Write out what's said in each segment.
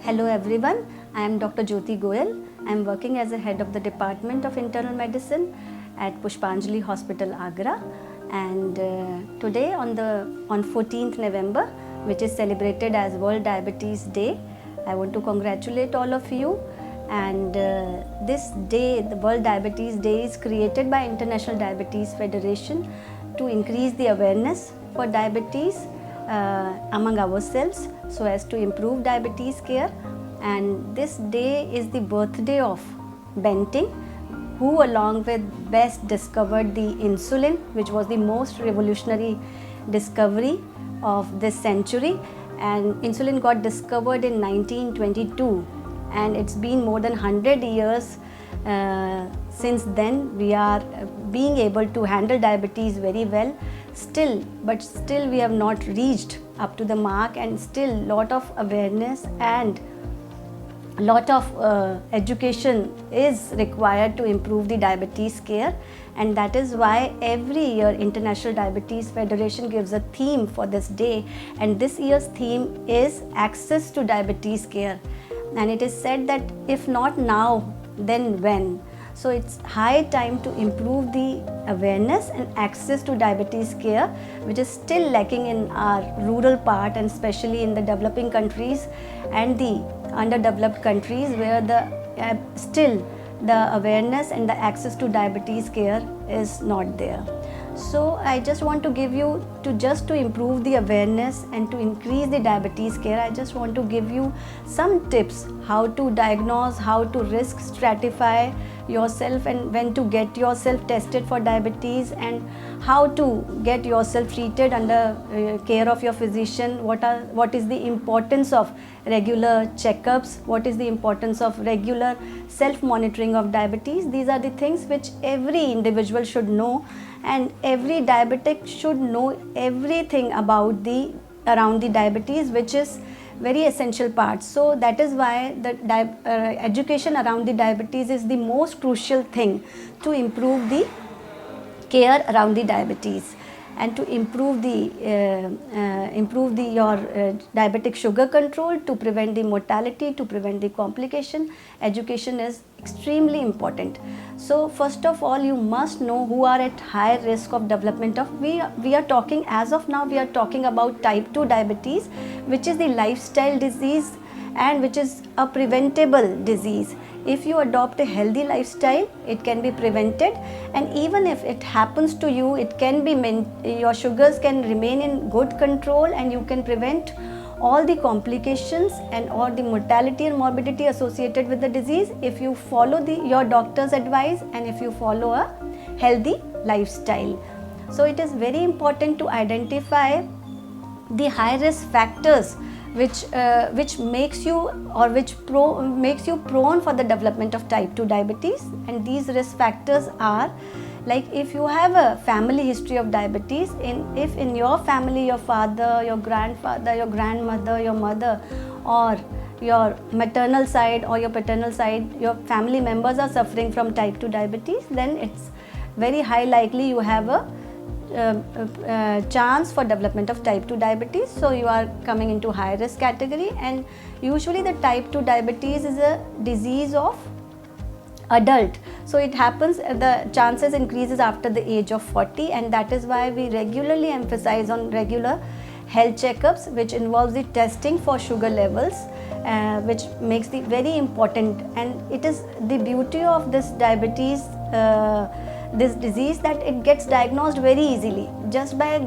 Hello everyone, I am Dr. Jyoti Goyal. I am working as a head of the Department of Internal Medicine at Pushpanjali Hospital, Agra. And today on 14th November, which is celebrated as World Diabetes Day, I want to congratulate all of you. And this day, the World Diabetes Day, is created by International Diabetes Federation to increase the awareness for diabetes among ourselves, so as to improve diabetes care. And this day is the birthday of Benting, who along with Best discovered the insulin, which was the most revolutionary discovery of this century. And insulin got discovered in 1922, and it's been more than 100 years since then. We are being able to handle diabetes very well but still we have not reached up to the mark, and still lot of awareness and lot of education is required to improve the diabetes care. And that is why every year International Diabetes Federation gives a theme for this day, and this year's theme is access to diabetes care. And it is said that if not now, then when? So it's high time to improve the awareness and access to diabetes care, which is still lacking in our rural part, and especially in the developing countries and the underdeveloped countries, where still the awareness and the access to diabetes care is not there. So I just want to give you, to improve the awareness and to increase the diabetes care, I just want to give you some tips how to diagnose, how to risk stratify yourself, and when to get yourself tested for diabetes, and how to get yourself treated under care of your physician. What is the importance of regular checkups, what is the importance of regular self-monitoring of diabetes. These are the things which every individual should know, and every diabetic should know everything about around the diabetes, which is very essential part. So that is why the education around the diabetes is the most crucial thing to improve the care around the diabetes, and to improve your diabetic sugar control, to prevent the mortality, to prevent the complication. Education is extremely important. So first of all, you must know who are at high risk of development of, we are talking, as of now we are talking about type 2 diabetes, which is the lifestyle disease and which is a preventable disease. If you adopt a healthy lifestyle, it can be prevented, and even if it happens to you, it can be your sugars can remain in good control, and you can prevent all the complications and all the mortality and morbidity associated with the disease if you follow your doctor's advice and if you follow a healthy lifestyle. So it is very important to identify the high risk factors which makes you makes you prone for the development of type 2 diabetes. And these risk factors are, like, if you have a family history of diabetes, if in your family your father, your grandfather, your grandmother, your mother, or your maternal side or your paternal side, your family members are suffering from type 2 diabetes, then it's very high likely you have a chance for development of type 2 diabetes. So you are coming into high risk category, and usually the type 2 diabetes is a disease of adult, so it happens, the chances increases after the age of 40, and that is why we regularly emphasize on regular health checkups, which involves the testing for sugar levels, which makes the very important. And it is the beauty of this diabetes, this disease, that it gets diagnosed very easily just by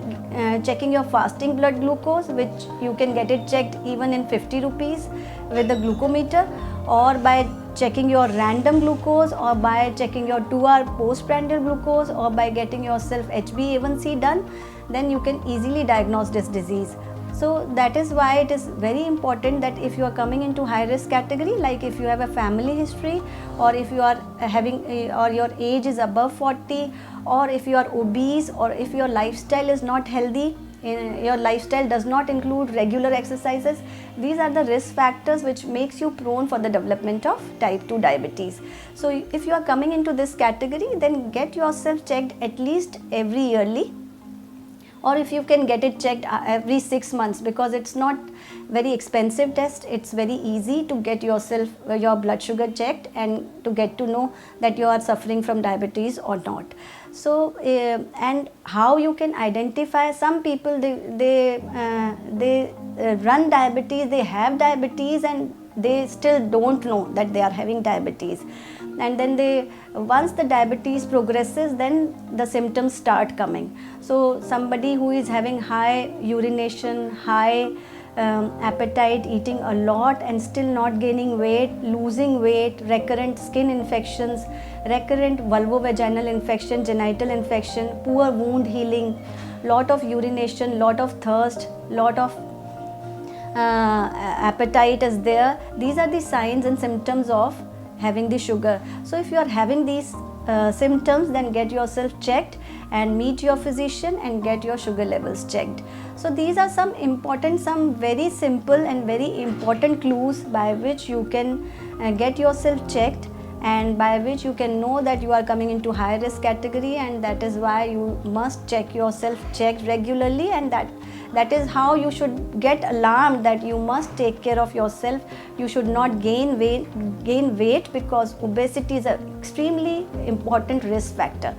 checking your fasting blood glucose, which you can get it checked even in 50 rupees with the glucometer, or by checking your random glucose, or by checking your 2-hour postprandial glucose, or by getting yourself HbA1c done. Then you can easily diagnose this disease. So that is why it is very important that if you are coming into high risk category, like if you have a family history, or if you are having or your age is above 40, or if you are obese, or if your lifestyle is not healthy, your lifestyle does not include regular exercises, these are the risk factors which makes you prone for the development of type 2 diabetes. So if you are coming into this category, then get yourself checked at least every yearly or if you can get it checked every 6 months, because it's not very expensive test. It's very easy to get yourself your blood sugar checked and to get to know that you are suffering from diabetes or not. So and how you can identify, some people they run diabetes, they have diabetes and they still don't know that they are having diabetes, and then once the diabetes progresses, then the symptoms start coming. So somebody who is having high urination, high appetite, eating a lot and still not gaining weight, losing weight, recurrent skin infections, recurrent vulvovaginal infection, genital infection, poor wound healing, lot of urination, lot of thirst, lot of appetite is there. These are the signs and symptoms of having the sugar. So if you are having these symptoms, then get yourself checked and meet your physician and get your sugar levels checked. So these are some important, some very simple and very important clues by which you can get yourself checked, and by which you can know that you are coming into high risk category, and that is why you must check yourself checked regularly, and that is how you should get alarmed that you must take care of yourself. You should not gain weight because obesity is an extremely important risk factor.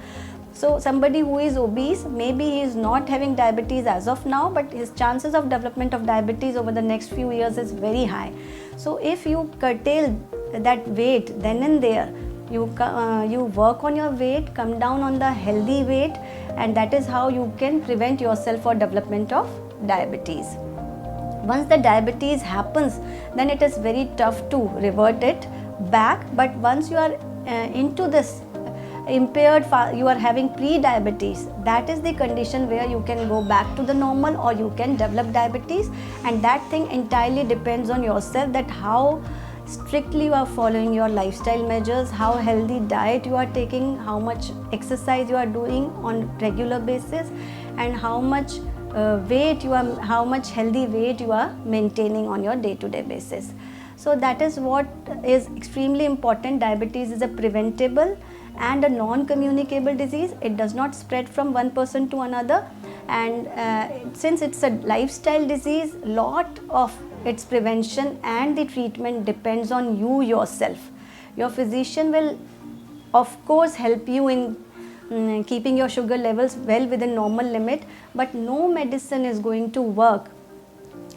So somebody who is obese, maybe he is not having diabetes as of now, but his chances of development of diabetes over the next few years is very high. So if you curtail that weight then and there, you work on your weight, come down on the healthy weight, and that is how you can prevent yourself for development of diabetes. Once the diabetes happens, then it is very tough to revert it back, but once you are into this impaired, you are having pre-diabetes, that is the condition where you can go back to the normal or you can develop diabetes, and that thing entirely depends on yourself, that how strictly you are following your lifestyle measures, how healthy diet you are taking, how much exercise you are doing on regular basis, and how much how much healthy weight you are maintaining on your day-to-day basis. So that is what is extremely important. Diabetes is a preventable and a non-communicable disease. It does not spread from one person to another, and since it's a lifestyle disease, lot of its prevention and the treatment depends on you yourself. Your physician will of course help you in keeping your sugar levels well within normal limit, but no medicine is going to work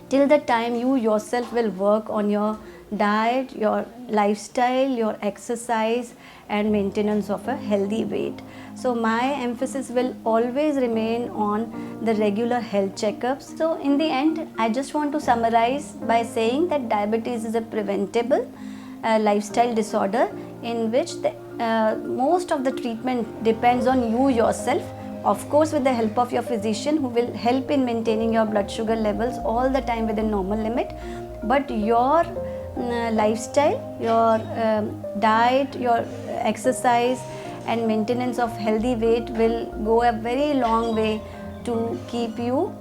till the time you yourself will work on your diet, your lifestyle, your exercise and maintenance of a healthy weight. So my emphasis will always remain on the regular health checkups. So in the end, I just want to summarize by saying that diabetes is a preventable lifestyle disorder in which most of the treatment depends on you yourself, of course with the help of your physician who will help in maintaining your blood sugar levels all the time within normal limit, but your lifestyle, your diet, your exercise and maintenance of healthy weight will go a very long way to keep you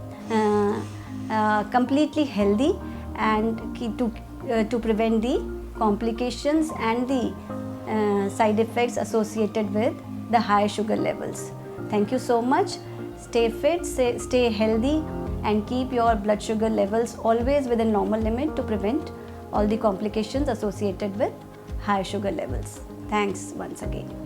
completely healthy and to prevent the complications and the side effects associated with the high sugar levels. Thank you so much. Stay fit, stay healthy and keep your blood sugar levels always within normal limit to prevent all the complications associated with high sugar levels. Thanks once again.